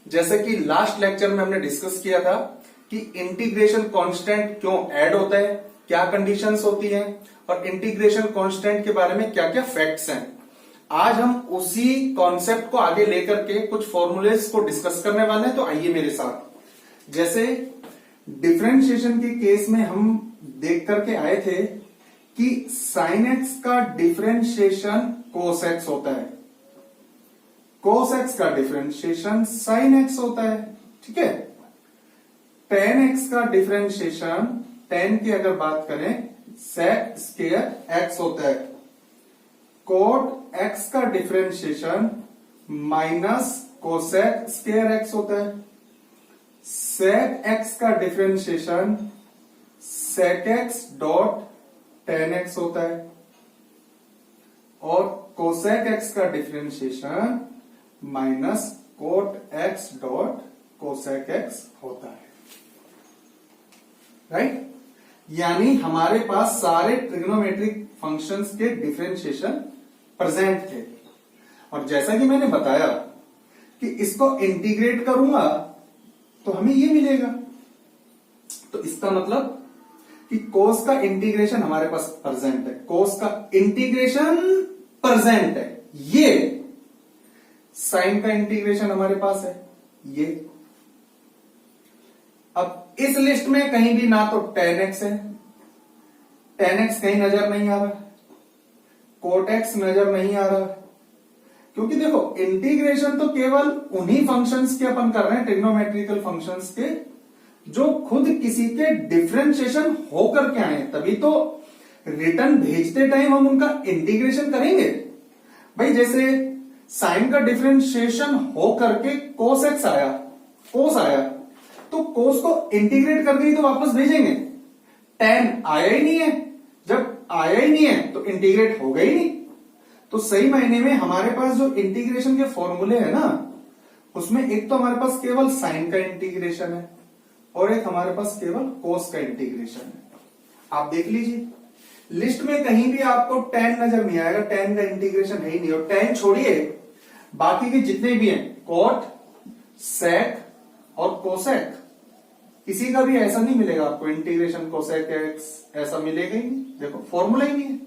जैसे कि last lecture में हमने डिस्कस किया था कि इंटीग्रेशन कांस्टेंट क्यों ऐड होता है, क्या कंडीशंस होती हैं और इंटीग्रेशन कांस्टेंट के बारे में क्या क्या फैक्ट्स हैं। आज हम उसी कॉन्सेप्ट को आगे लेकर के कुछ फॉर्मूलेस को डिस्कस करने वाले हैं। तो आइए मेरे साथ। जैसे डिफरेंशिएशन के केस में हम देख करके आए थे कि साइन एक्स का डिफरेंशिएशन कोस एक्स होता है, कोस एक्स का डिफरेंशिएशन साइन एक्स होता है, ठीक है। टेन एक्स का डिफरेंशिएशन, टेन की अगर बात करें, सेक स्क्वायर एक्स होता है। कोट एक्स का differentiation minus cosec square x होता है। सेक एक्स का differentiation sec x dot tan x होता है और कोसेक एक्स का differentiation minus cot x dot cosec x होता है, राइट। यानी हमारे पास सारे ट्रिग्नोमेट्रिक फंक्शंस के डिफरेंशिएशन प्रेजेंट थे। और जैसा कि मैंने बताया कि इसको इंटीग्रेट करूंगा तो हमें ये मिलेगा। तो इसका मतलब कि कोस का इंटीग्रेशन हमारे पास प्रेजेंट है, कोस का इंटीग्रेशन प्रेजेंट है। ये साइन का इंटीग्रेशन हमारे पास है ये। अब इस लिस्ट में कहीं भी ना तो tan x है, tan x कहीं नजर नहीं आ रहा, कोट x नजर नहीं आ रहा, क्योंकि देखो इंटीग्रेशन तो केवल उन्हीं फंक्शंस के अपन कर रहे हैं, ट्रिग्नोमेट्रिकल फंक्शंस के, जो खुद किसी के डिफरेंशिएशन होकर के आए, तभी तो रिटर्न भेजते टाइम हम उनका इंटीग्रेशन करेंगे। भाई जैसे साइन का डिफरेंशिएशन हो करके कोस एक्स आया, कोस आया, तो कोस को इंटीग्रेट करके ही तो वापस भेजेंगे। टेन आया ही नहीं है, जब आया ही नहीं है तो इंटीग्रेट होगा ही नहीं। तो सही मायने में हमारे पास जो इंटीग्रेशन के फॉर्मूले है ना, उसमें एक तो हमारे पास केवल साइन का इंटीग्रेशन है और एक हमारे पास केवल कोस का इंटीग्रेशन है। आप देख लीजिए लिस्ट में कहीं भी आपको टेन नजर नहीं आएगा, टेन का इंटीग्रेशन है ही नहीं। और टेन छोड़िए, बाकी के जितने भी हैं, कोट, सेक और कोसेक, किसी का भी ऐसा नहीं मिलेगा आपको इंटीग्रेशन कोसेक एक्स, ऐसा मिलेगा ही नहीं। देखो फॉर्मूला ही नहीं है,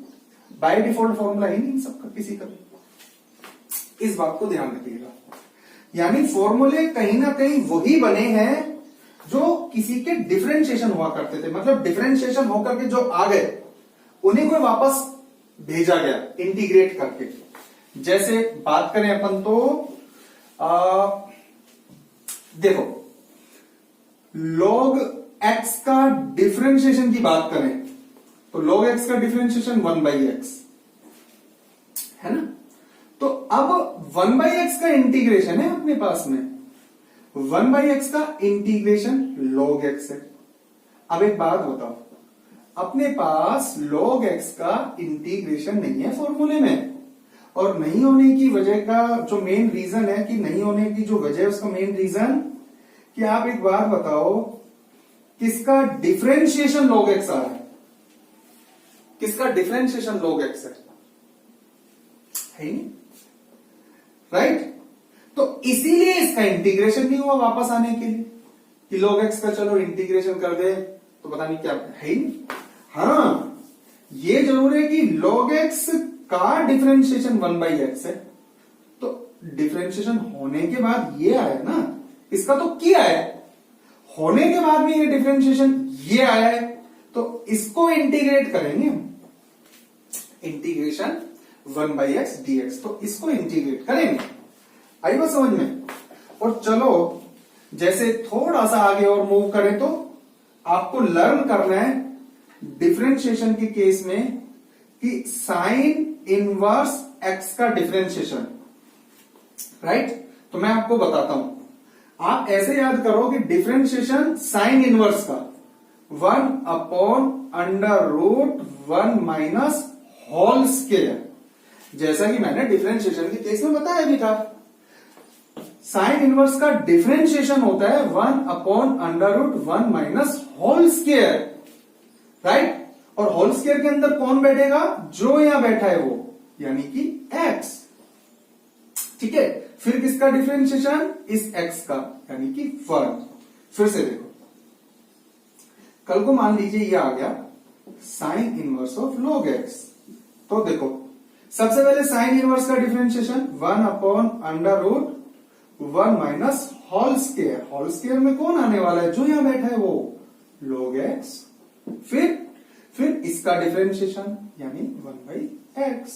बाय डिफॉल्ट फॉर्मूला ही नहीं सबका, किसी का भी। इस बात को ध्यान रखिएगा। यानी फॉर्मूले कहीं ना कहीं वही बने हैं जो किसी के डिफरेंशिएशन हुआ करते थे, मतलब डिफरेंशिएशन होकर के जो आ गए उन्हीं को वापस भेजा गया इंटीग्रेट करके। जैसे बात करें अपन तो देखो log x का डिफरेंशिएशन की बात करें तो log x का डिफरेंशिएशन 1/x है ना। तो अब 1/x का इंटीग्रेशन है अपने पास में, 1/x का इंटीग्रेशन log x है। अब एक बात बताओ, अपने पास log x का इंटीग्रेशन नहीं है फॉर्मूले में, और नहीं होने की वजह का जो मेन रीजन है, कि नहीं होने की जो वजह है उसका मेन रीजन कि आप एक बात बताओ, किसका डिफरेंशिएशन log x आ रहा है, किसका डिफरेंशिएशन log x है ही नहीं, राइट। तो इसीलिए इसका इंटीग्रेशन नहीं हुआ वापस आने के लिए कि log x का चलो इंटीग्रेशन कर दे तो पता नहीं क्या है ही नहीं। हाँ ये जरूर है कि log x का डिफरेंशिएशन 1/x है, तो डिफरेंशिएशन होने के बाद ये आया ना, इसका तो किया है, होने के बाद में ये डिफरेंशिएशन ये आया है, तो इसको इंटीग्रेट करेंगे हम, इंटीग्रेशन 1/x dx, तो इसको इंटीग्रेट करेंगे। आई बात समझ में। और चलो जैसे थोड़ा सा आगे और मूव करें तो आपको लर्न करना है डिफरेंशिएशन के केस में कि साइन इनवर्स x का डिफरेंशिएशन, राइट। तो मैं आपको बताता हूं, आप ऐसे याद करो कि डिफरेंशिएशन साइन इनवर्स का 1/√1 माइनस होल स्क्वायर, जैसा कि मैंने डिफरेंशिएशन के केस में बताया भी था। साइन इनवर्स का डिफरेंशिएशन होता है 1/√1 माइनस होल स्क्वायर, राइट। और होल स्क्वायर के अंदर कौन बैठेगा, जो यहां बैठा है वो, यानी कि x। ठीक है, फिर किसका डिफरेंशिएशन, इस x का, यानी कि 1। फिर से देखो, कल को मान लीजिए ये आ गया sine inverse of log x, तो देखो सबसे पहले साइन इनवर्स का differentiation 1/√1 minus whole square, whole square में कौन आने वाला है, जो यहां बैठा है वो log x। फिर इसका डिफरेंशिएशन यानी 1/x,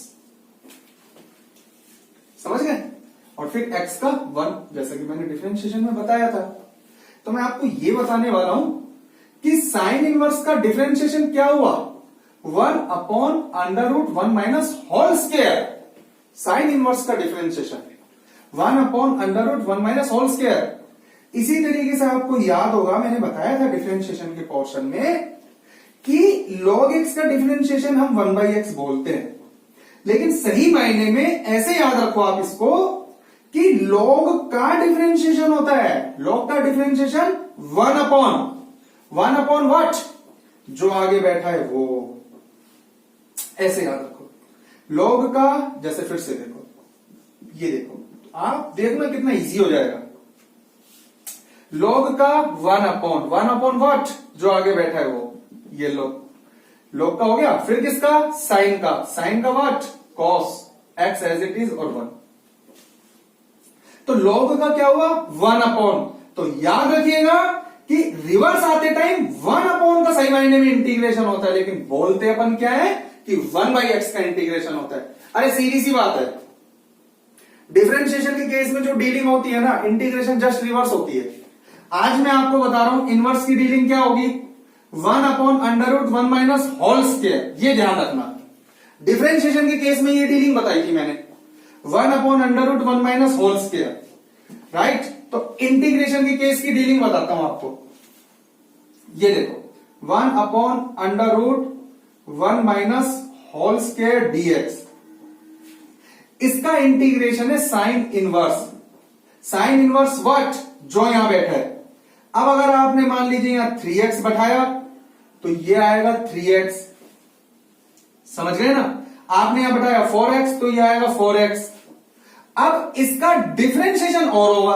समझ गए। और फिर x का 1, जैसा कि मैंने डिफरेंशिएशन में बताया था। तो मैं आपको ये बताने वाला हूं कि साइन इनवर्स का डिफरेंशिएशन क्या हुआ, 1/√1 minus whole square. Sine inverse का डिफरेंशिएशन 1/√1 माइनस होल स्क्वायर। इसी तरीके से आपको याद होगा, मैंने बताया था डिफरेंशिएशन के पोर्शन में कि log x का डिफरेंशिएशन हम 1/x बोलते हैं, लेकिन सही मायने में ऐसे याद रखो आप इसको कि log का डिफरेंशिएशन होता है, log का डिफरेंशिएशन 1/1 व्हाट, जो आगे बैठा है वो, ऐसे याद रखो। log का, जैसे फिर से देखो, ये देखो, आप देखना कितना इजी हो जाएगा। log का 1/1 व्हाट, जो आगे बैठा है वो, ये log का हो गया। फिर किसका, साइन का what, cos x as it is और 1। तो log का क्या हुआ, 1/, तो याद रखिएगा कि रिवर्स आते टाइम 1/, का सही मायने में इंटीग्रेशन होता है, लेकिन बोलते अपन क्या है कि 1/x का इंटीग्रेशन होता है। अरे सीधी सी बात है, डिफरेंशिएशन के केस में जो डीलिंग होती है ना, इंटीग्रेशन जस्ट रिवर्स होती है। आज मैं आपको बता रहा हूं इनवर्स की डीलिंग क्या होगी, 1/√1 माइनस होल स्क्वायर, ये ध्यान रखना। डिफरेंशिएशन के केस में ये डीलिंग बताई थी मैंने, 1/√1 माइनस होल स्क्वायर, राइट। तो इंटीग्रेशन के केस की डीलिंग बताता हूं आपको, ये देखो 1/√1 माइनस होल स्क्वायर dx, इसका इंटीग्रेशन है साइन इनवर्स व्हाट, जो यहां बैठा है। अब अगर आपने मान लीजिए यहां 3x बैठाया तो ये आएगा 3x, समझ गए ना। आपने यहां बैठाया 4x तो ये आएगा 4x। अब इसका डिफरेंशिएशन और होगा,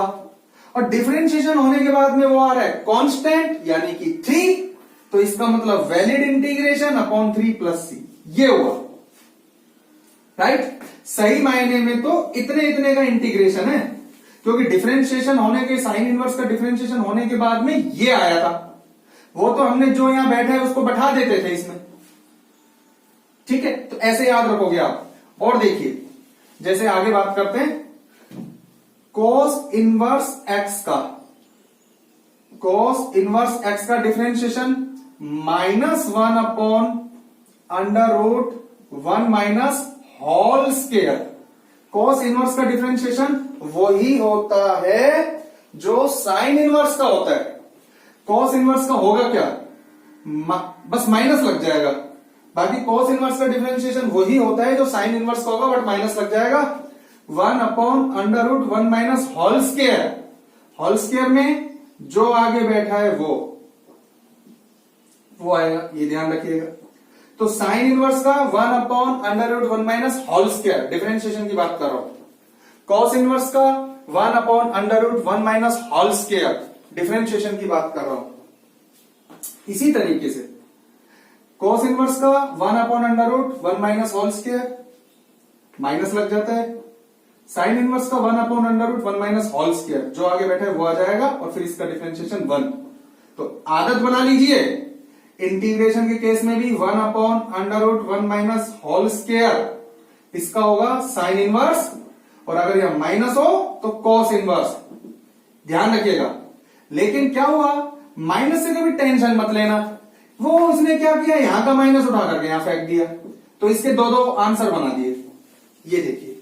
और डिफरेंशिएशन होने के बाद में वो आ रहा है कांस्टेंट यानी कि 3, तो इसका मतलब valid integration upon 3 plus c, ये हुआ, राइट। सही मायने में तो इतने का इंटीग्रेशन है, क्योंकि डिफरेंशिएशन होने के, साइन इनवर्स का डिफरेंशिएशन होने के बाद में ये आया था, वो तो हमने जो यहां बैठा है उसको बैठा देते थे इसमें, ठीक है। तो ऐसे याद रखोगे आप। और देखिए, जैसे आगे बात करते हैं cos इनवर्स x का differentiation -1/√1 minus whole square. cos inverse का डिफरेंशिएशन वही होता है जो साइन इनवर्स का होता है। cos इनवर्स का होगा क्या, बस माइनस लग जाएगा, बाकी cos इनवर्स का डिफरेंशिएशन वही होता है जो साइन इनवर्स का होगा, बट माइनस लग जाएगा। 1/√1 माइनस होल स्क्वायर में जो आगे बैठा है वो आएगा, ये ध्यान रखिएगा। तो साइन इनवर्स का 1/√1 माइनस होल स्क्वायर, डिफरेंशिएशन की बात कर रहा हूं। cos इनवर्स का 1/√1 माइनस होल स्क्वायर, डिफरेंशिएशन की बात कर रहा हूं। इसी तरीके से cos इनवर्स का 1/√1 माइनस होल स्क्वायर, माइनस लग जाता है। साइन इनवर्स का 1/√1 माइनस होल स्क्वायर, जो आगे बैठा है वो आ जाएगा, और फिर इसका डिफरेंशिएशन 1। तो आदत बना लीजिए, इंटीग्रेशन के केस में भी 1/√1 माइनस होल स्क्वायर, इसका होगा साइन इनवर्स, और अगर यह माइनस हो तो cos इनवर्स, ध्यान रखिएगा। लेकिन क्या हुआ, माइनस से कभी टेंशन मत लेना, वो उसने क्या किया, यहां का माइनस उठा करके यहां फेंक दिया, तो इसके दो आंसर बना दिए। ये देखिए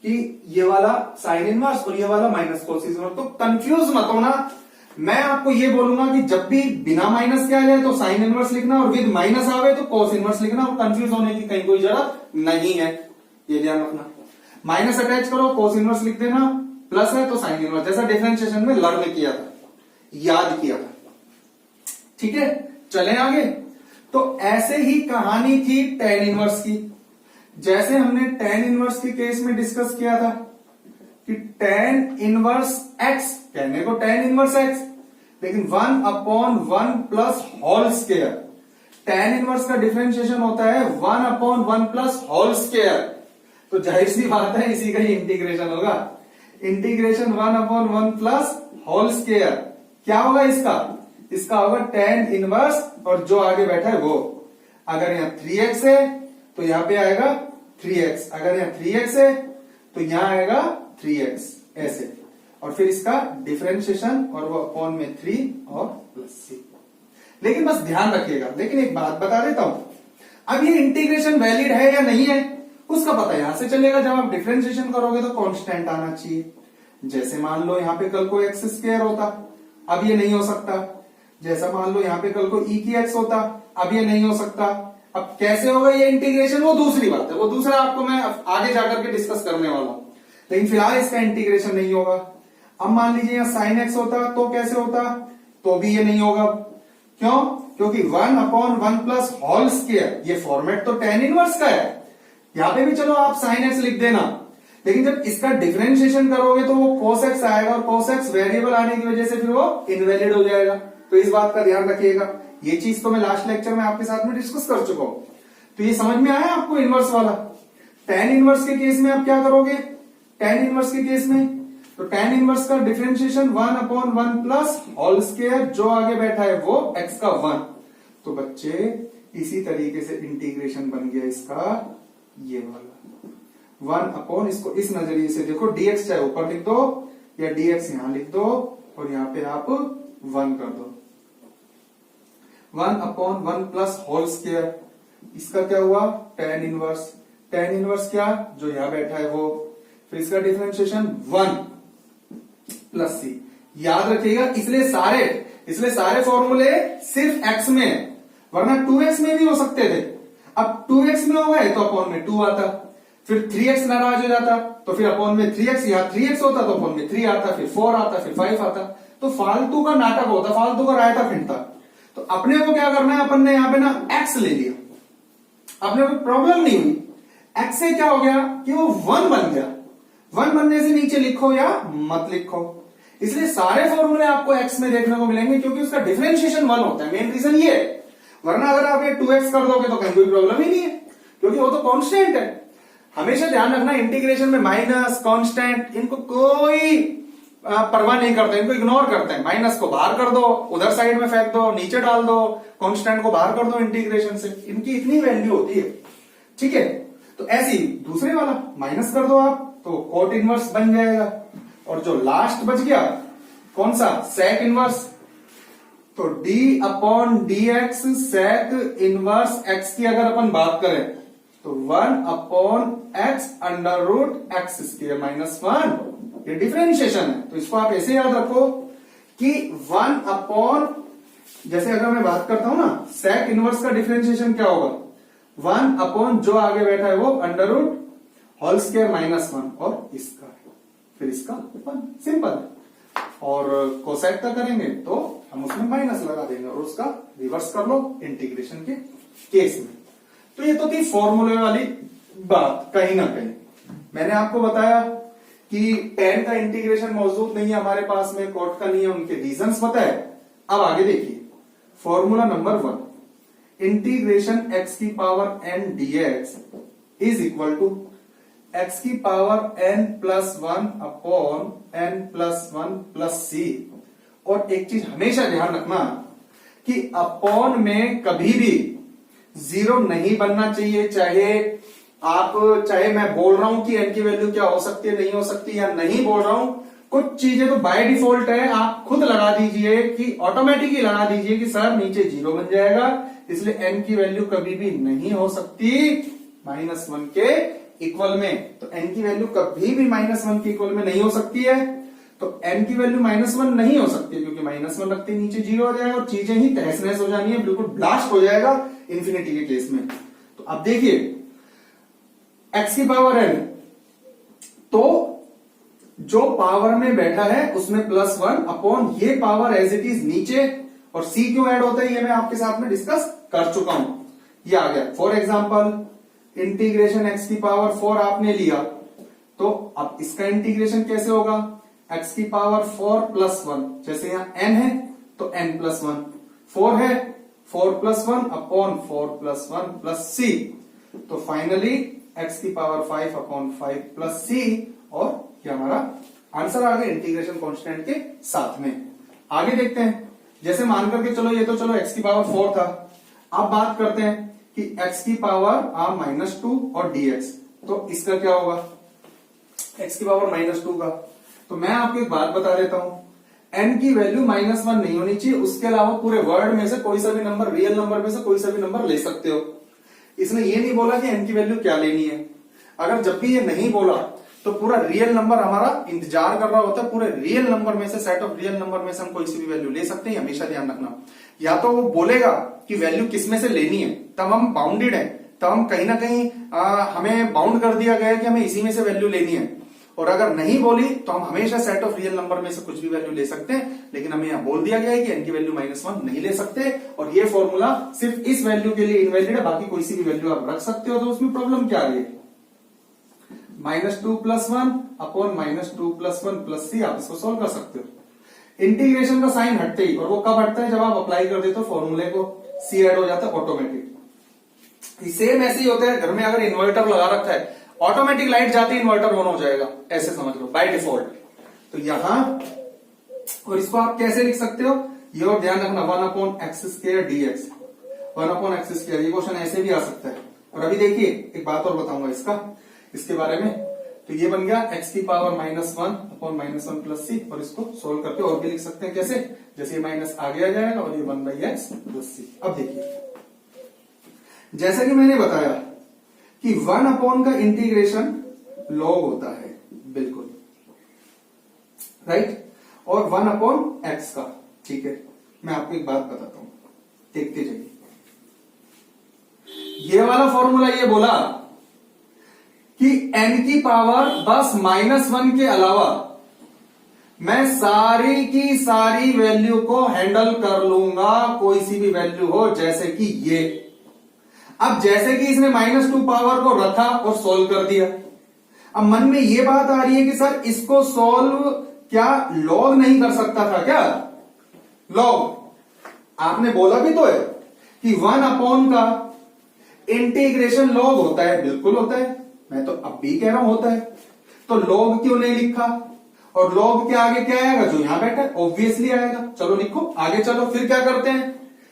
कि ये वाला साइन इनवर्स और ये वाला माइनस cos इनवर्स, तो कंफ्यूज मत होना। मैं आपको ये बोलूंगा कि जब भी बिना माइनस के आ जाए तो साइन इनवर्स लिखना, और विद माइनस आवे तो cos इनवर्स लिखना, और कंफ्यूज होने की कहीं कोई जरूरत नहीं है, ये ध्यान रखना। माइनस अटैच करो, cos इनवर्स लिख देना, प्लस है तो साइन इनवर्स, जैसा डिफरेंशिएशन में लर्न किया था, याद किया था, ठीक है। चलें आगे। तो ऐसे ही कहानी थी tan इनवर्स की, जैसे हमने tan इनवर्स के केस में डिस्कस किया था। कि tan इनवर्स x, कहने को tan इनवर्स x, लेकिन 1/1 plus whole square. tan inverse का डिफरेंशिएशन होता है 1/1 प्लस होल स्क्वायर। तो जाहिर सी बात है इसी का ही इंटीग्रेशन होगा। इंटीग्रेशन 1/1 प्लस होल स्क्वायर क्या होगा इसका? इसका होगा tan इनवर्स, और जो आगे बैठा है वो। अगर यहाँ 3x है तो यहां पे आएगा 3x, अगर यहाँ 3x है तो यहां आएगा 3x, ऐसे। और फिर इसका डिफरेंशिएशन, और वो अपॉन में 3 और प्लस c। लेकिन बस ध्यान रखिएगा, लेकिन एक बात बता देता हूं, अब ये इंटीग्रेशन वैलिड है या नहीं है उसका पता यहां से चलेगा। जब आप डिफरेंशिएशन करोगे तो कांस्टेंट आना चाहिए। जैसे मान लो यहां पे कल को एक्स स्क्वायर होता, अब ये नहीं हो सकता। जैसा मान लो यहां पे कल को e की x होता, अब ये नहीं हो सकता। अब कैसे होगा ये इंटीग्रेशन, वो दूसरी बात है, वो दूसरा आपको मैं आगे जाकर के डिस्कस करने वाला हूं। लेकिन फिलहाल इसका इंटीग्रेशन नहीं होगा। अब मान लीजिए यहाँ sin x होता तो कैसे होता, तो भी ये नहीं होगा। क्यों? क्योंकि 1/1 प्लस होल स्क्वायर, ये फॉर्मेट तो tan इनवर्स का है। यहां पे भी चलो आप sin x लिख देना, लेकिन जब इसका डिफरेंशिएशन करोगे तो वो cos x आएगा, और cos x वेरिएबल आने की वजह से फिर वो इनवैलिड हो जाएगा। तो इस बात का ध्यान रखिएगा। ये चीज तो मैं लास्ट लेक्चर में आपके साथ में डिस्कस कर चुका हूं। तो ये समझ में आया आपको इनवर्स वाला? tan इनवर्स के केस में आप क्या करोगे? tan इनवर्स के केस में तो tan इनवर्स का डिफरेंशिएशन 1/1 प्लस होल स्क्वायर, जो आगे बैठा है वो x का 1। तो बच्चे इसी तरीके से इंटीग्रेशन बन गया इसका ये वाला 1/, इसको इस नजरिए से देखो, dx चाहे ऊपर लिख दो या dx यहां लिख दो, और यहां पे आप 1 कर दो। 1/1 प्लस होल स्क्वायर, इसका क्या हुआ? tan inverse. tan इनवर्स क्या? जो यहां बैठा है वो। फिर इसका डिफरेंशिएशन 1 प्लस c। याद रखिएगा, इसलिए सारे फॉर्मूले सिर्फ x में है, वरना 2x में भी हो सकते थे। अब 2x में हो गए तो अपॉन में 2 आता, फिर 3x नाराज हो जाता तो फिर अपॉन में 3x, यहां 3x होता तो अपॉन में 3 आता, फिर 4 आता, फिर 5 आता। तो फालतू का नाटक होता, फालतू का रायता फिरता। तो अपने को क्या करना है, अपन ने यहां पे ना x ले लिया, अपने को प्रॉब्लम नहीं हुई। x से क्या हो गया कि वो 1 बन गया। 1 बनने से नीचे लिखो या मत लिखो। इसलिए सारे फॉर्मूले आपको x में देखने को मिलेंगे, क्योंकि उसका डिफरेंशिएशन 1 होता है। मेन रीजन ये है, वरना अगर आप ये 2x कर दोगे तो कहीं कोई प्रॉब्लम ही नहीं है, क्योंकि वो तो कांस्टेंट है। हमेशा ध्यान रखना, इंटीग्रेशन में माइनस, कांस्टेंट, इनको कोई परवाह नहीं करते, इनको इग्नोर करते हैं। माइनस को बाहर कर दो, उधर साइड में फेंक दो, नीचे डाल दो, कांस्टेंट को बाहर कर दो इंटीग्रेशन से, इनकी इतनी वैल्यू होती है। ठीक है, तो ऐसी दूसरे वाला माइनस कर दो आप तो कोट इनवर्स बन जाएगा। और जो लास्ट बच गया कौन सा? Sec inverse. तो d/dx सेक इनवर्स x की अगर अपन बात करें तो 1/x under root x square minus 1, ये डिफरेंशिएशन है। तो इसको आप ऐसे याद रखो कि 1/, जैसे अगर मैं बात करता हूं ना, सेक इनवर्स का डिफरेंशिएशन क्या होगा? 1/, जो आगे बैठा है वो under root whole square minus 1, और इसका फिर इसका 1, सिंपल। और कोसेक का करेंगे तो हम उसमें माइनस लगा देंगे, और उसका रिवर्स कर लो इंटीग्रेशन के केस में। तो ये तो थी फॉर्मूले वाली बात। कहीं ना कहीं मैंने आपको बताया कि tan का इंटीग्रेशन मौजूद नहीं है हमारे पास में, कोट का नहीं है, उनके रीजंस बताए। अब आगे देखिए फॉर्मूला नंबर 1, इंटीग्रेशन x की power n dx is equal to x की power n plus 1 upon n plus 1 plus c। और एक चीज हमेशा ध्यान रखना कि अपॉन में कभी भी 0 नहीं बनना चाहिए। चाहे मैं बोल रहा हूं कि n की वैल्यू क्या हो सकती है, नहीं हो सकती, या नहीं बोल रहा हूं, कुछ चीजें तो बाय डिफॉल्ट है, आप खुद लगा दीजिए कि ऑटोमेटिकली लगा दीजिए कि सर नीचे 0 बन जाएगा, इसलिए n की वैल्यू कभी भी नहीं हो सकती -1 के इक्वल में। तो n की वैल्यू कभी भी -1 के इक्वल में नहीं हो सकती है। तो n की वैल्यू -1 नहीं हो सकती, क्योंकि -1 रखते नीचे 0 हो जाएगा और चीजें ही तहस नहस हो जानी है, बिल्कुल ब्लास्ट हो जाएगा इंफिनिटी के केस में। तो अब देखिए x की पावर n, तो जो पावर में बैठा है उसमें +1 अपॉन ये पावर एज इट इज नीचे, और c क्यों ऐड होता है ये मैं आपके साथ में डिस्कस कर चुका हूं। ये आ गया। फॉर एग्जाम्पल इंटीग्रेशन x की पावर 4 आपने लिया तो अब इसका इंटीग्रेशन कैसे होगा, x की पावर 4 प्लस 1, जैसे यहां n है तो n प्लस 1, 4 है 4 plus 1 upon 4 plus 1 plus c, तो फाइनली x की पावर 5 अपॉन 5 प्लस c, और ये हमारा आंसर आ गया इंटीग्रेशन कांस्टेंट के साथ में। आगे देखते हैं, जैसे मान करके चलो ये तो चलो x की पावर 4 था, अब बात करते हैं कि x की पावर -2 और dx, तो इसका क्या होगा, x की पावर -2 का, तो मैं आपको एक बात बता देता हूं, n की वैल्यू -1 नहीं होनी चाहिए, उसके अलावा पूरे वर्ड में से कोई सा भी नंबर, रियल नंबर में से कोई सा भी नंबर ले सकते हो। इसने ये नहीं बोला कि n की वैल्यू क्या लेनी है, अगर जब भी ये नहीं बोला तो पूरा रियल नंबर हमारा इंतजार कर रहा होता है, पूरे रियल नंबर में से, सेट ऑफ रियल नंबर में से हम कोई सी भी वैल्यू ले सकते हैं, हमेशा ध्यान रखना। या तो वो बोलेगा कि वैल्यू किसमें से लेनी है, तब हम बाउंडेड है, तब हम कहीं ना कहीं हमें बाउंड कर दिया गया है कि हमें इसी में से वैल्यू लेनी है, और अगर नहीं बोली तो हम हमेशा सेट ऑफ रियल नंबर में से कुछ भी वैल्यू ले सकते हैं, लेकिन हमें यहां बोल दिया गया है कि n की वैल्यू -1 नहीं ले सकते, और ये फॉर्मूला सिर्फ इस वैल्यू के लिए इनवैलिड है, बाकी कोई सी भी वैल्यू आप रख सकते हो। तो उसमें प्रॉब्लम क्या आ रही है, -2 plus 1 upon -2 plus 1 plus c, आप इसको सोल्व कर सकते हो। इंटीग्रेशन का साइन हटते ही, और वो कब हटता है, जब आप अप्लाई कर देते हो फॉर्मूले को, c ऐड हो जाता है ऑटोमेटिक। सेम ऐसे ही होता है, घर में अगर इन्वर्टर लगा रखा है, ऑटोमेटिक लाइट जाती है इन्वर्टर ऑन हो जाएगा, ऐसे समझ लो बाय डिफॉल्ट। तो यहां, और इसको आप कैसे लिख सकते हो, ये और ध्यान रखना, 1/x² dx, 1/x², ये क्वेश्चन ऐसे भी आ सकता है। और अभी देखिए एक बात और बताऊंगा इसके बारे में, तो ये बन गया x की पावर -1 अपॉन -1 प्लस c, और इसको सोल्व करके और भी लिख सकते हैं, कैसे, जैसे ये माइनस आगे आ जाएगा और ये 1/x प्लस c। अब देखिए, जैसा कि मैंने बताया कि 1 का इंटीग्रेशन लॉग होता है, बिल्कुल राइट, और 1/x का, ठीक है। मैं आपको एक बात बताता हूं, देखते जाइए। ये वाला फॉर्मूला ये बोला कि n की पावर बस -1 के अलावा मैं सारी की सारी वैल्यू को हैंडल कर लूंगा, कोई सी भी वैल्यू हो, जैसे कि ये। अब जैसे कि इसने -2 पावर को रखा और सोल्व कर दिया, अब मन में ये बात आ रही है कि सर इसको सोल्व क्या लॉग नहीं कर सकता था क्या, लॉग आपने बोला भी तो है कि 1 का इंटीग्रेशन लॉग होता है, बिल्कुल होता है, मैं तो अब भी कह रहा हूं होता है, तो लॉग क्यों नहीं लिखा, और लॉग के आगे क्या आएगा, जो यहां बैठा है ऑब्वियसली आएगा, चलो लिखो आगे चलो। फिर क्या करते हैं,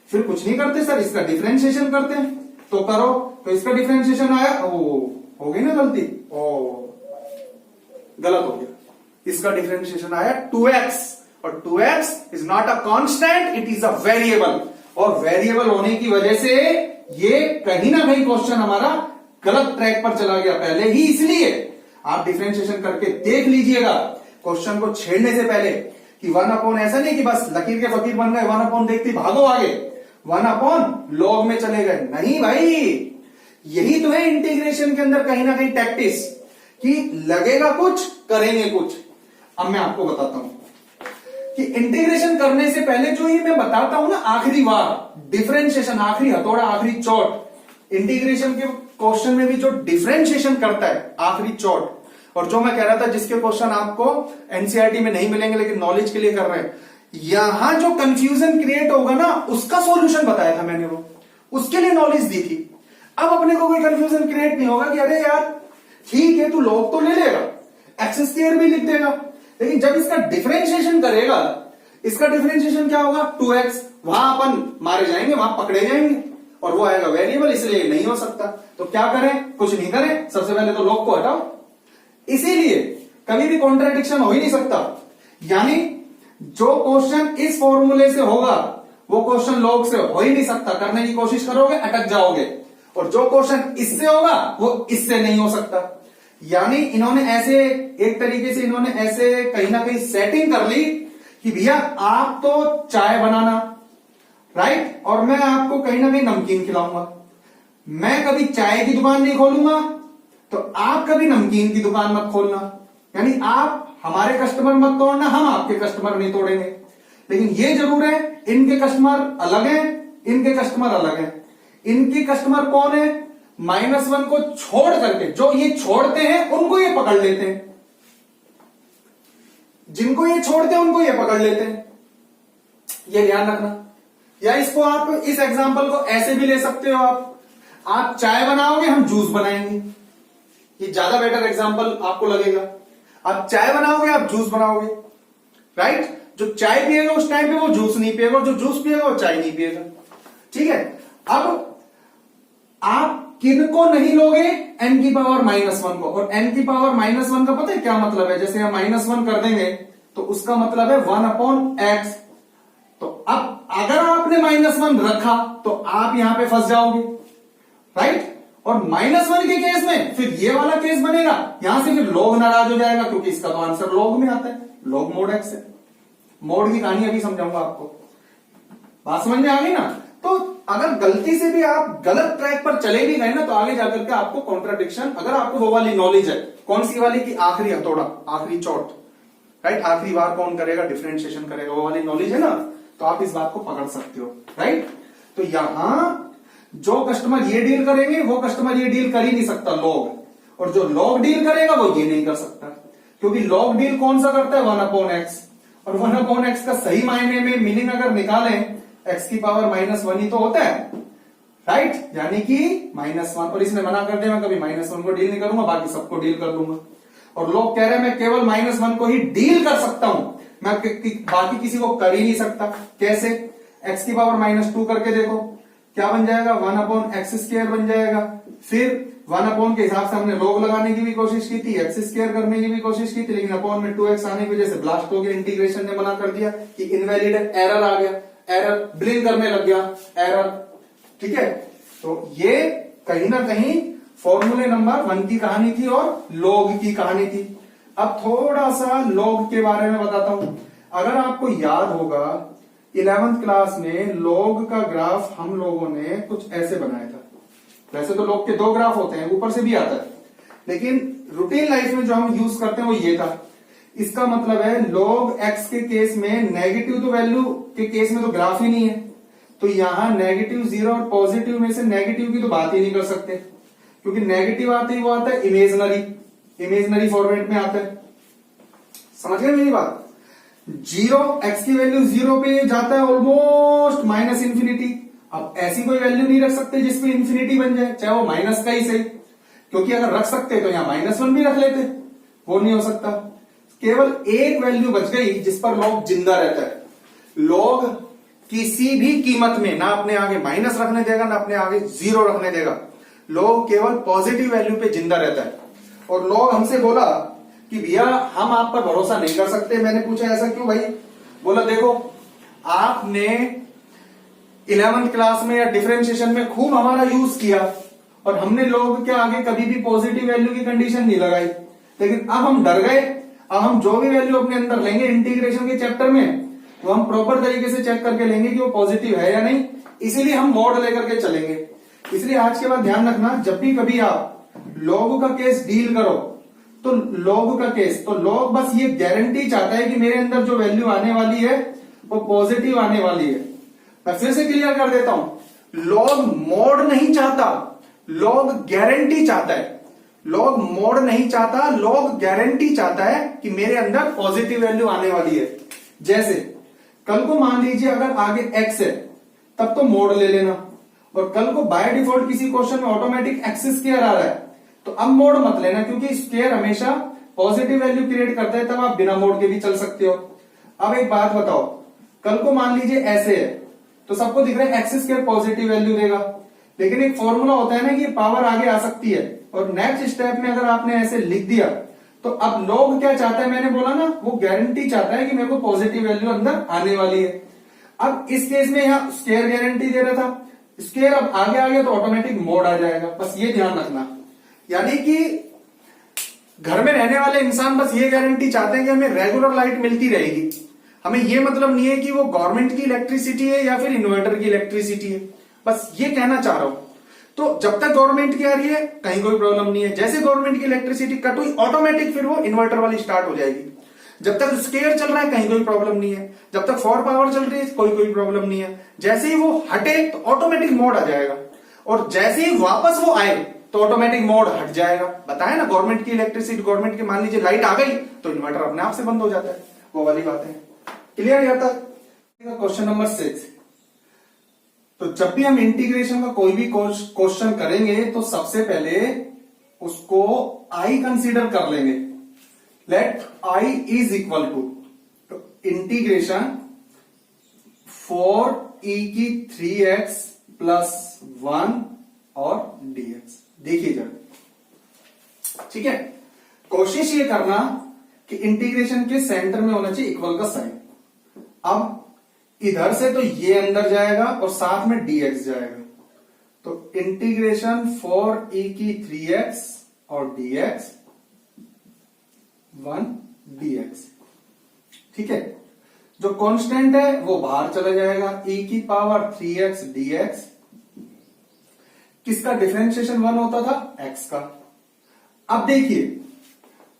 फिर कुछ नहीं करते सर, इसका डिफरेंशिएशन करते हैं, तो करो, तो इसका डिफरेंशिएशन आया, हो गई ना गलती, गलत हो गया, इसका डिफरेंशिएशन आया 2x, और 2x is not a constant, it is a variable, और वेरिएबल होने की वजह से ये कहीं ना कहीं क्वेश्चन हमारा गलत ट्रैक पर चला गया पहले ही। इसलिए आप डिफरेंशिएशन करके देख लीजिएगा क्वेश्चन को छेड़ने से पहले कि 1 ऐसा नहीं कि बस लकीर के फकीर बन गए, 1 देखते भागो आगे, 1 लॉग में चले गए, नहीं भाई, यही तो है इंटीग्रेशन के अंदर कहीं ना कहीं टैक्टिस, कि लगेगा कुछ करेंगे कुछ। अब मैं आपको बताता हूं कि इंटीग्रेशन करने से पहले जो ये मैं बताता हूं ना, आखिरी बार डिफरेंशिएशन, आखिरी हथौड़ा, आखिरी चोट, इंटीग्रेशन के क्वेश्चन में भी जो डिफरेंशिएशन करता है आखिरी चोट, और जो मैं कह रहा था जिसके क्वेश्चन आपको एनसीईआरटी में नहीं मिलेंगे लेकिन नॉलेज के लिए कर रहे हैं, यहां जो कंफ्यूजन क्रिएट होगा ना, उसका सॉल्यूशन बताया था मैंने, वो उसके लिए नॉलेज दी थी। अब अपने को कोई कंफ्यूजन क्रिएट नहीं होगा कि अरे यार ठीक है तू लॉग तो ले लेगा, x² भी लिख देगा, लेकिन जब इसका डिफरेंशिएशन करेगा, इसका डिफरेंशिएशन क्या होगा, 2x, वहां अपन मारे जाएंगे, वहां पकड़े जाएंगे, और वो आएगा वेरिएबल, इसलिए नहीं हो सकता। तो क्या करें, कुछ नहीं करें, सबसे पहले तो लॉग को हटाओ। इसीलिए कभी भी कॉन्ट्राडिक्शन हो ही नहीं सकता, यानी जो क्वेश्चन इस फॉर्मूले से होगा वो क्वेश्चन लॉग से हो ही नहीं सकता, करने की कोशिश करोगे अटक जाओगे, और जो क्वेश्चन इससे होगा वो इससे नहीं हो सकता। यानी इन्होंने ऐसे एक तरीके से इन्होंने ऐसे कहीं ना कहीं सेटिंग कर ली कि भैया आप तो चाय बनाना, राइट, और मैं आपको कहीं ना कहीं नमकीन खिलाऊंगा, मैं कभी चाय की दुकान नहीं खोलूंगा तो आप कभी नमकीन की दुकान मत खोलना, यानी आप हमारे कस्टमर मत तोड़ना, हम आपके कस्टमर नहीं तोड़ेंगे। लेकिन ये जरूर है इनके कस्टमर अलग हैं, इनके कस्टमर अलग हैं। इनके कस्टमर कौन है, -1 को छोड़ करके, जो ये छोड़ते हैं उनको ये पकड़ लेते हैं, जिनको ये छोड़ते हैं उनको ये पकड़ लेते हैं, ये ध्यान रखना। या इसको आप इस एग्जांपल को ऐसे भी ले सकते हो, आप चाय बनाओगे, हम जूस बनाएंगे, ये ज्यादा बेटर एग्जांपल आपको लगेगा। आप चाय बनाओगे, आप जूस बनाओगे, राइट। जो चाय पिएगा उस टाइम पे वो जूस नहीं पिएगा, जो जूस पिएगा वो चाय नहीं पिएगा, ठीक है। अब आप किनको नहीं लोगे, n की पावर -1 को, और n की पावर -1 का पता है क्या मतलब है? जैसे हम -1 कर देंगे तो उसका मतलब है 1/x। तो अब अगर आपने -1 रखा तो आप यहां पे फंस जाओगे, राइट। और -1 के केस में फिर ये वाला केस बनेगा, यहां से फिर log नाराज हो जाएगा, क्योंकि इसका तो आंसर log में आता है, log mod x है। मोड की कहानी अभी समझाऊंगा आपको, बात समझ में आ गई ना। तो अगर गलती से भी आप गलत ट्रैक पर चले भी गए ना, तो आगे जाकर के आपको कॉन्ट्राडिक्शन, अगर आपको वो वाली नॉलेज है, कौन सी वाली की आखिरी हथौड़ा, आखिरी चोट, राइट, आखिरी बार कौन करेगा, डिफरेंशिएशन करेगा, वो वाली नॉलेज है ना, तो आप इस बात को पकड़ सकते हो, राइट। तो यहां जो कस्टमर ये डील करेंगे वो कस्टमर ये डील कर ही नहीं सकता, लॉग, और जो लॉग डील करेगा वो ये नहीं कर सकता, क्योंकि लॉग डील कौन सा करता है, 1/x, और 1/x का सही मायने में मीनिंग अगर निकालें, x की पावर -1 ही तो होता है, राइट, यानी कि -1। और इसने मना कर दिया मैं कभी -1 को डील नहीं करूंगा, बाकी सबको डील कर लूंगा। और लोग कह रहे हैं मैं केवल -1 को ही डील कर सकता हूं, मैं बाकी किसी को कर ही नहीं सकता। कैसे? x की पावर -2 करके देखो, क्या बन जाएगा, 1/x² बन जाएगा। फिर 1 के हिसाब से हमने log लगाने की भी कोशिश की थी, x² करने की भी कोशिश की थी, लेकिन अपॉन में 2x आने की वजह से ब्लास्ट हो गया, इंटीग्रेशन ने मना कर दिया कि इनवैलिड है, एरर आ गया, एरर ब्लिंक करने लग गया, एरर, ठीक है। तो ये कहीं ना कहीं फॉर्मूले नंबर 1 की कहानी थी और log की कहानी थी। अब थोड़ा सा log के बारे में बताता हूं। अगर आपको याद होगा 11th क्लास में log का ग्राफ हम लोगों ने कुछ ऐसे बनाया था। वैसे तो log के 2 ग्राफ होते हैं, ऊपर से भी आता है, लेकिन रूटीन लाइफ में जो हम यूज करते हैं वो ये था। इसका मतलब है log x के केस में नेगेटिव तो वैल्यू के केस में तो ग्राफ ही नहीं है, तो यहां -0 और पॉजिटिव में से नेगेटिव की तो बात ही नहीं कर सकते, क्योंकि नेगेटिव आते ही वो आता है इमेजनरी फॉर्मेट में आता है। समझ गए मेरी बात? 0 x की वैल्यू 0 पे जाता है ऑलमोस्ट -∞। अब ऐसी कोई वैल्यू नहीं रख सकते जिसपे इंफिनिटी बन जाए, चाहे वो माइनस का ही सही, क्योंकि अगर रख सकते तो यहां -1 भी रख लेते, वो नहीं हो सकता। केवल एक वैल्यू बच गई जिस पर log जिंदा रहता है। log किसी भी कीमत में ना अपने आगे माइनस रखने देगा ना अपने आगे 0 रखने देगा, log केवल पॉजिटिव वैल्यू पे जिंदा रहता है। और log हमसे बोला कि भैया हम आप पर भरोसा नहीं कर सकते। मैंने पूछा ऐसा क्यों भाई? बोला देखो आपने 11th क्लास में या डिफरेंशिएशन में खूब हमारा यूज किया और हमने log के आगे कभी भी पॉजिटिव वैल्यू की कंडीशन नहीं लगाई, लेकिन अब हम डर गए। अब हम जो भी वैल्यू अपने अंदर लेंगे इंटीग्रेशन के चैप्टर में, वो हम प्रॉपर तरीके से चेक करके लेंगे कि वो पॉजिटिव है या नहीं, इसीलिए हम मोड लेकर के चलेंगे। इसलिए आज के बाद ध्यान रखना, जब भी कभी आप log का केस डील करो तो log का केस, तो log बस ये गारंटी चाहता है कि मेरे अंदर जो वैल्यू आने वाली है वो पॉजिटिव आने वाली है। मैं फिर से क्लियर कर देता हूं, log मोड नहीं चाहता, log गारंटी चाहता है। log मोड नहीं चाहता, log गारंटी चाहता है कि मेरे अंदर पॉजिटिव वैल्यू आने वाली है। जैसे कल को मान लीजिए अगर आगे x है तब तो मोड ले लेना, और कल को बाय डिफॉल्ट किसी क्वेश्चन में ऑटोमेटिक x² आ रहा है तो अब मोड मत लेना, क्योंकि स्क्वायर हमेशा पॉजिटिव वैल्यू क्रिएट करता है, तब आप बिना मोड के भी चल सकते हो। अब एक बात बताओ, कल को मान लीजिए ऐसे है तो सबको दिख रहा है x² पॉजिटिव वैल्यू देगा, लेकिन एक फॉर्मूला होता है ना कि पावर आगे आ सकती है, और नेक्स्ट स्टेप में अगर आपने ऐसे लिख दिया तो अब log क्या चाहता है, मैंने बोला ना, वो गारंटी चाहता है कि मेरे को पॉजिटिव वैल्यू अंदर आने वाली है। अब इस केस में यहां स्क्वायर गारंटी दे रहा था, स्क्वायर अब आगे आ गया तो ऑटोमेटिक मोड आ जाएगा, बस ये ध्यान रखना। यानी कि घर में रहने वाले इंसान बस ये गारंटी चाहते हैं कि हमें रेगुलर लाइट मिलती रहेगी, हमें ये मतलब नहीं है कि वो गवर्नमेंट की इलेक्ट्रिसिटी है या फिर इन्वर्टर की इलेक्ट्रिसिटी है, बस ये कहना चाह रहा हूं। तो जब तक गवर्नमेंट की आ रही है कहीं कोई प्रॉब्लम नहीं है, जैसे गवर्नमेंट की इलेक्ट्रिसिटी कट हुई ऑटोमेटिक फिर वो इन्वर्टर वाली स्टार्ट हो जाएगी। जब तक स्क्वायर चल रहा है कहीं कोई प्रॉब्लम नहीं है, जब तक 4 पावर चल रही है कोई प्रॉब्लम नहीं है, जैसे ही वो हटे तो ऑटोमेटिक मोड आ जाएगा। और जैसे ही वापस वो आए तो ऑटोमेटिक मोड हट जाएगा। बताया ना, गवर्नमेंट की इलेक्ट्रिसिटी, गवर्नमेंट की मान लीजिए लाइट आ गई तो इन्वर्टर अपने आप से बंद हो जाता है, वो वाली बात है। क्लियर है? Question number 6। तो जब भी हम इंटीग्रेशन का कोई भी क्वेश्चन करेंगे तो सबसे पहले उसको आई कंसीडर कर लेंगे। Let I is equal to integration 4e3x plus 1 और dx। देखिए जरा, ठीक है, कोशिश ये करना कि इंटीग्रेशन के सेंटर में होना चाहिए इक्वल का साइन। अब इधर से तो ये अंदर जाएगा और साथ में dx जाएगा, तो इंटीग्रेशन 4e3x और dx 1 dx। ठीक है, जो कांस्टेंट है वो बाहर चला जाएगा, e की पावर 3x dx। किसका डिफरेंशिएशन 1 होता था? x का। अब देखिए,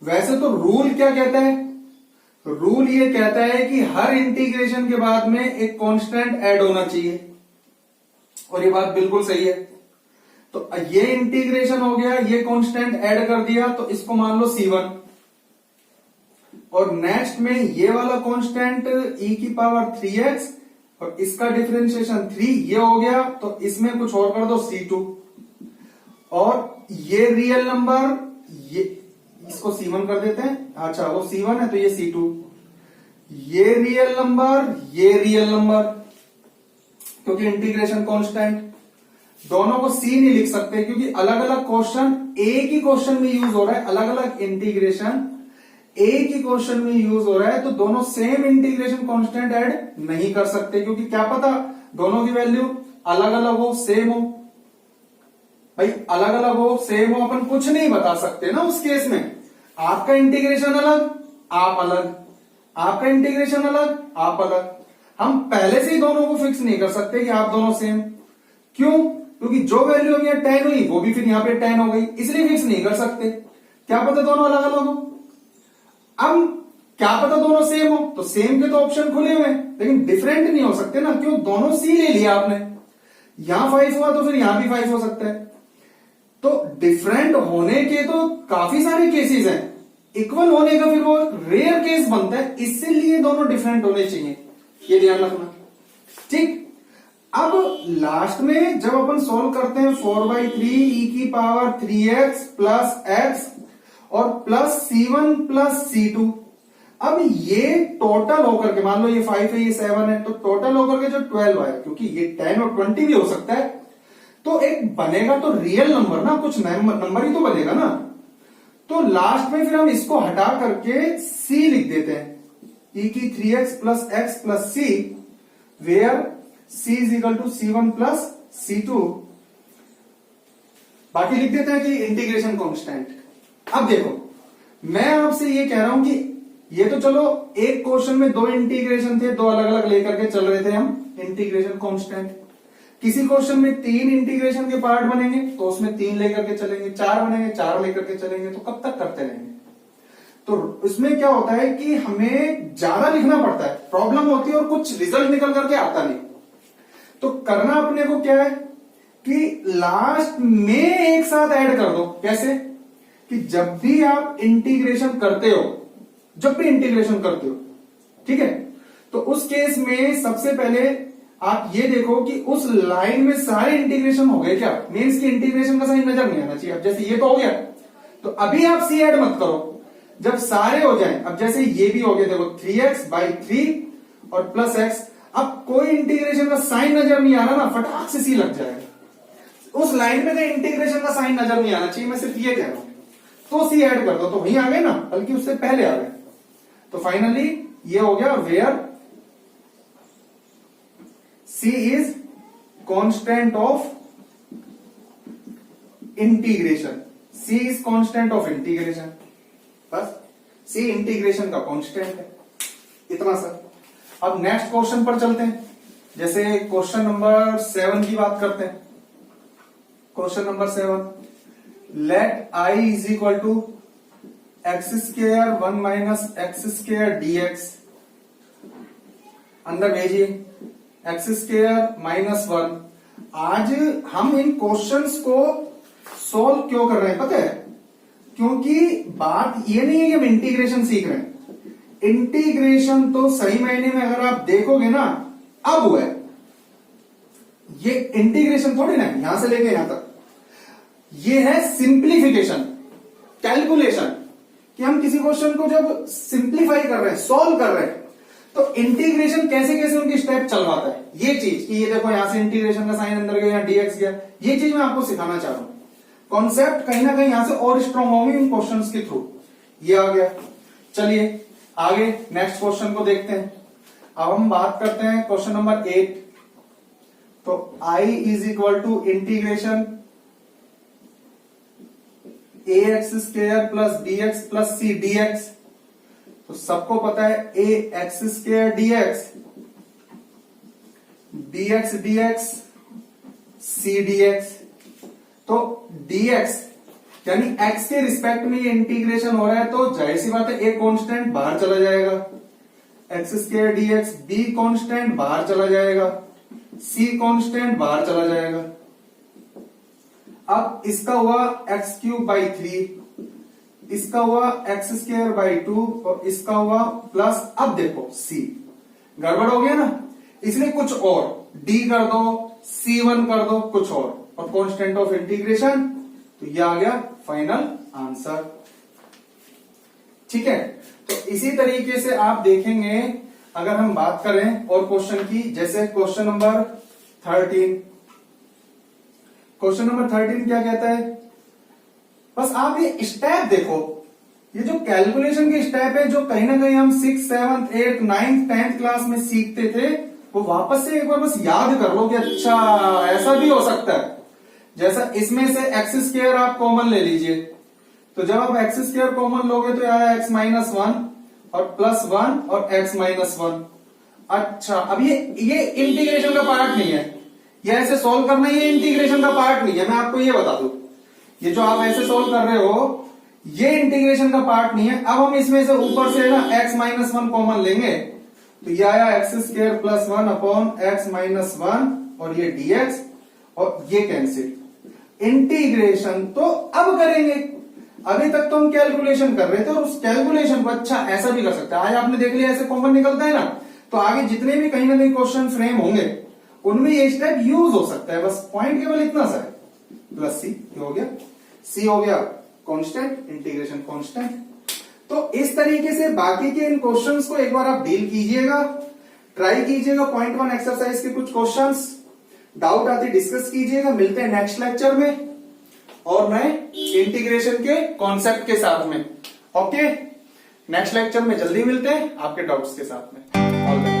वैसे तो रूल क्या कहता है? रूल ये कहता है कि हर इंटीग्रेशन के बाद में एक कांस्टेंट ऐड होना चाहिए, और ये बात बिल्कुल सही है। तो ये इंटीग्रेशन हो गया, ये कांस्टेंट ऐड कर दिया तो इसको मान लो c1, और नेक्स्ट में ये वाला कांस्टेंट e की पावर 3x और इसका डिफरेंशिएशन 3 ये हो गया, तो इसमें कुछ और कर दो c2, और ये रियल नंबर, ये इसको c1 कर देते हैं। अच्छा, वो c1 है तो ये c2, ये रियल नंबर, ये रियल नंबर, क्योंकि इंटीग्रेशन कांस्टेंट। दोनों को c नहीं लिख सकते क्योंकि अलग अलग क्वेश्चन एक ही क्वेश्चन में यूज हो रहा है, अलग अलग इंटीग्रेशन एक ही क्वेश्चन में यूज हो रहा है, तो दोनों सेम इंटीग्रेशन कांस्टेंट ऐड नहीं कर सकते, क्योंकि क्या पता दोनों की वैल्यू अलग अलग हो, सेम हो। भाई अलग अलग हो, सेम हो, अपन कुछ नहीं बता सकते ना उस केस में। आपका इंटीग्रेशन अलग, आप अलग, आपका इंटीग्रेशन अलग, आप अलग। हम पहले से ही दोनों को फिक्स नहीं कर सकते कि आप दोनों सेम। क्यों? क्योंकि जो वैल्यू अब यहाँ 10 हुई वो भी फिर यहाँ पे 10 हो गई, इसलिए फिक्स नहीं कर सकते। क्या पता दोनों अलग अलग हो। अब क्या पता दोनों सेम हो, तो सेम के तो ऑप्शन खुले हुए हैं, लेकिन डिफरेंट नहीं हो सकते ना। क्यों? दोनों सी ले लिया आपने, यहां 5 हुआ तो फिर यहां भी 5 हो सकता है। तो डिफरेंट होने के तो काफी सारे केसेस हैं, इक्वल होने का फिर वो रेयर केस बनता है, इसीलिए दोनों डिफरेंट होने चाहिए, ये ध्यान रखना। ठीक, अब लास्ट में जब अपन सोल्व करते हैं 4/3 e की पावर 3x प्लस x और प्लस c1 प्लस c2, अब ये टोटल होकर के, मान लो ये 5 है, ये 7 है, तो टोटल होकर के जो 12 आया, क्योंकि ये 10 और 20 भी हो सकता है, तो एक बनेगा तो रियल नंबर ना, कुछ नंबर ही तो बनेगा ना। तो लास्ट में फिर हम इसको हटा करके c लिख देते हैं, e की 3x plus x plus c, where c is equal to c1 plus c2। बाकी लिख देते हैं कि इंटीग्रेशन कांस्टेंट। अब देखो, मैं आपसे ये कह रहा हूं कि ये तो चलो एक क्वेश्चन में 2 इंटीग्रेशन थे, 2 अलग अलग लेकर के चल रहे थे हम इंटीग्रेशन कांस्टेंट। किसी क्वेश्चन में 3 इंटीग्रेशन के पार्ट बनेंगे तो उसमें 3 लेकर के चलेंगे, 4 बनेंगे 4 लेकर के चलेंगे, तो कब तक करते रहेंगे। तो इसमें क्या होता है कि हमें ज्यादा लिखना पड़ता है, प्रॉब्लम होती है और कुछ रिजल्ट निकल करके आता नहीं। तो करना अपने को क्या है कि लास्ट में एक साथ ऐड कर दो। कैसे? कि जब भी आप इंटीग्रेशन करते हो, जब भी इंटीग्रेशन करते हो, ठीक है, तो उस केस में सबसे पहले आप ये देखो कि उस लाइन में सारे इंटीग्रेशन हो गए क्या। मीन्स की इंटीग्रेशन का साइन नजर नहीं आना चाहिए। अब जैसे ये तो हो गया, तो अभी आप सी ऐड मत करो, जब सारे हो जाएं। अब जैसे ये भी हो गया, देखो 3x/3 और प्लस x, अब कोई इंटीग्रेशन का साइन नजर नहीं आ रहा ना, फटाक से सी लग जाएगा। उस लाइन में इंटीग्रेशन का साइन नजर नहीं आना चाहिए, मैं सिर्फ ये कह रहा हूं। तो सी ऐड कर दो, तो वहीं आ गए ना, बल्कि उससे पहले आ गए। तो फाइनली ये हो गया, where C is constant of integration. C is constant of integration, बस C इंटीग्रेशन का कांस्टेंट है, इतना सर। अब नेक्स्ट क्वेश्चन पर चलते हैं। जैसे क्वेश्चन नंबर 7 की बात करते हैं। Question number 7, let I is equal to x² 1 minus x² dx। अंदर भेजिए x² -1। आज हम इन क्वेश्चंस को सॉल्व क्यों कर रहे हैं पता है? क्योंकि बात ये नहीं है कि हम इंटीग्रेशन सीख रहे हैं। इंटीग्रेशन तो सही मायने में अगर आप देखोगे ना अब हुआ है। ये इंटीग्रेशन थोड़ी ना यहां से लेके यहां तक, ये है सिंप्लीफिकेशन, कैलकुलेशन, कि हम किसी क्वेश्चन को जब सिंप्लीफाई कर रहे हैं, सॉल्व कर रहे हैं, तो इंटीग्रेशन कैसे कैसे उनकी स्टेप चलवाता है। ये चीज कि ये देखो यहां से इंटीग्रेशन का साइन अंदर गया, यहां डीएक्स गया, ये चीज मैं आपको सिखाना चाह रहा हूं। कॉन्सेप्ट कहीं ना कहीं यहां से और स्ट्रॉन्ग होंगे इन क्वेश्चंस के थ्रू। ये आ गया। चलिए आगे नेक्स्ट क्वेश्चन को देखते हैं। अब हम बात करते हैं क्वेश्चन नंबर 8। तो I is equal to integration A X square plus B X plus C D X. तो सबको पता है A X square D X, B X D X, C D X. तो dx यानी x के respect में ये इंटीग्रेशन हो रहा है, तो जाहिर सी बात है a कांस्टेंट बाहर चला जाएगा, x square dx, b constant बाहर चला जाएगा, c कांस्टेंट बाहर चला जाएगा। अब इसका हुआ एक्स क्यूब बाई 3, इसका हुआ एक्स स्क्र बाई 2 और इसका हुआ प्लस, अब देखो c गड़बड़ हो गया ना, इसलिए कुछ और d कर दो, c1 कर दो, कुछ और कांस्टेंट ऑफ इंटीग्रेशन। तो ये आ गया फाइनल आंसर। ठीक है, तो इसी तरीके से आप देखेंगे अगर हम बात करें और क्वेश्चन की, जैसे क्वेश्चन नंबर 13। क्वेश्चन नंबर 13 क्या कहता है? बस आप ये स्टेप देखो, ये जो कैलकुलेशन के स्टेप है जो कहीं ना कहीं हम 6th 7th 8th 9th 10th class में सीखते थे, वो वापस से एक बार बस याद कर लो कि अच्छा ऐसा भी हो सकता है। जैसा इसमें से एक्स स्क्र आप कॉमन ले लीजिए, तो जब आप एक्स स्क्र कॉमन लोगे तो आया एक्स माइनस 1 और प्लस 1 और एक्स माइनस 1। अच्छा, अब ये इंटीग्रेशन का पार्ट नहीं है, ये ऐसे सोल्व करना, ये इंटीग्रेशन का पार्ट नहीं है। मैं आपको ये बता दूं, ये जो आप ऐसे सोल्व कर रहे हो ये इंटीग्रेशन का पार्ट नहीं है। अब हम इसमें से ऊपर से ना एक्स माइनस 1 कॉमन लेंगे, तो ये आया x square plus 1 upon x minus 1 और ये डीएक्स और ये कैंसिल। इंटीग्रेशन तो अब करेंगे, अभी तक तो हम कैलकुलेशन कर रहे थे और उस कैलकुलेशन को अच्छा ऐसा भी कर सकते हैं। आज आपने देख लिया ऐसे कॉमन निकलता है ना, तो आगे जितने भी कहीं ना कहीं क्वेश्चन फ्रेम होंगे उनमें ये स्टेप यूज हो सकता है। बस पॉइंट केवल इतना सा है, प्लस सी हो गया, सी हो गया कांस्टेंट, इंटीग्रेशन कांस्टेंट। तो इस तरीके से बाकी के इन क्वेश्चंस को एक बार आप डील कीजिएगा, ट्राई कीजिएगा। पॉइंट 1 एक्सरसाइज के कुछ क्वेश्चंस डाउट आते डिस्कस कीजिएगा। मिलते हैं नेक्स्ट लेक्चर में और नए इंटीग्रेशन के कॉन्सेप्ट के साथ में। ओके, नेक्स्ट लेक्चर में जल्दी मिलते हैं आपके डाउट्स के साथ में। All the best.